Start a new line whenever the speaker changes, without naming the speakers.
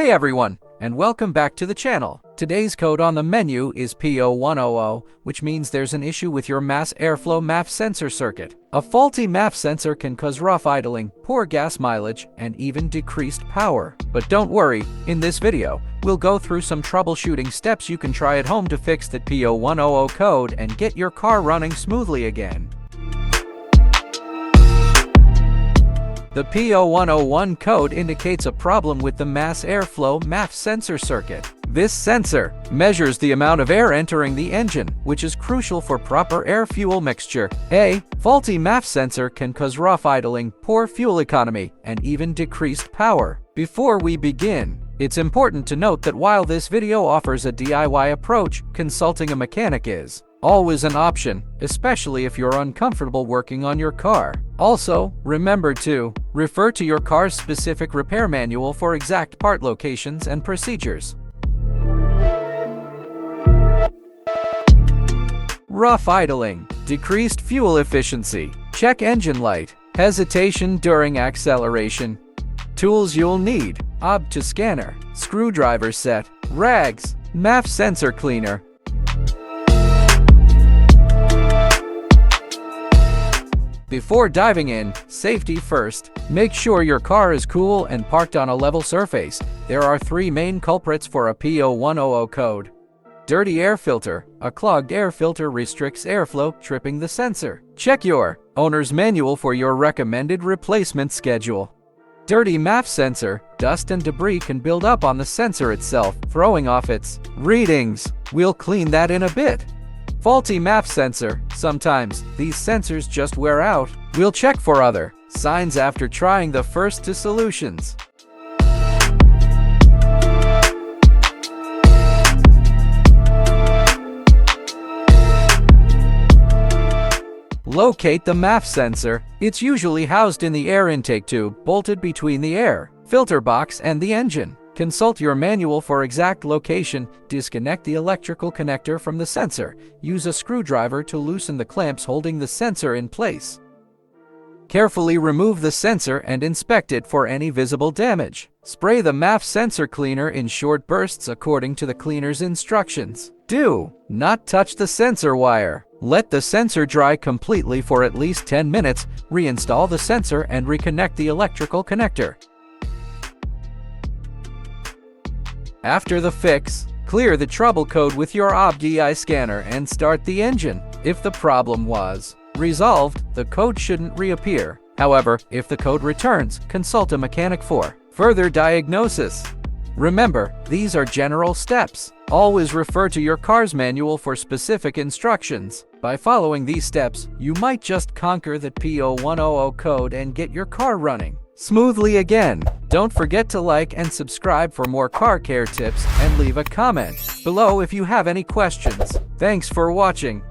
Hey everyone, and welcome back to the channel. Today's code on the menu is P0100, which means there's an issue with your mass airflow MAF sensor circuit. A faulty MAF sensor can cause rough idling, poor gas mileage, and even decreased power. But don't worry, in this video, we'll go through some troubleshooting steps you can try at home to fix that P0100 code and get your car running smoothly again. The P0101 code indicates a problem with the mass airflow MAF sensor circuit. This sensor measures the amount of air entering the engine, which is crucial for proper air-fuel mixture. A faulty MAF sensor can cause rough idling, poor fuel economy, and even decreased power. Before we begin, it's important to note that while this video offers a DIY approach, consulting a mechanic is always an option, especially if you're uncomfortable working on your car. Also, remember to refer to your car's specific repair manual for exact part locations and procedures. Rough idling, decreased fuel efficiency, check engine light, hesitation during acceleration. Tools you'll need: OBD scanner, screwdriver set, rags, MAF sensor cleaner. Before diving in, safety first. Make sure your car is cool and parked on a level surface. There are three main culprits for a P0100 code. Dirty air filter. A clogged air filter restricts airflow, tripping the sensor. Check your owner's manual for your recommended replacement schedule. Dirty MAF sensor. Dust and debris can build up on the sensor itself, throwing off its readings. We'll clean that in a bit. Faulty MAF sensor. Sometimes these sensors just wear out. We'll check for other signs after trying the first two solutions. Locate the MAF sensor. It's usually housed in the air intake tube, bolted between the air filter box and the engine. Consult your manual for exact location. Disconnect the electrical connector from the sensor. Use a screwdriver to loosen the clamps holding the sensor in place. Carefully remove the sensor and inspect it for any visible damage. Spray the MAF sensor cleaner in short bursts according to the cleaner's instructions. Do not touch the sensor wire. Let the sensor dry completely for at least 10 minutes. Reinstall the sensor and reconnect the electrical connector. After the fix, clear the trouble code with your OBD scanner and start the engine. If the problem was resolved, the code shouldn't reappear. However, if the code returns, consult a mechanic for further diagnosis. Remember, these are general steps. Always refer to your car's manual for specific instructions. By following these steps, you might just conquer the P0100 code and get your car running smoothly again. Don't forget to like and subscribe for more car care tips and leave a comment below if you have any questions. Thanks for watching.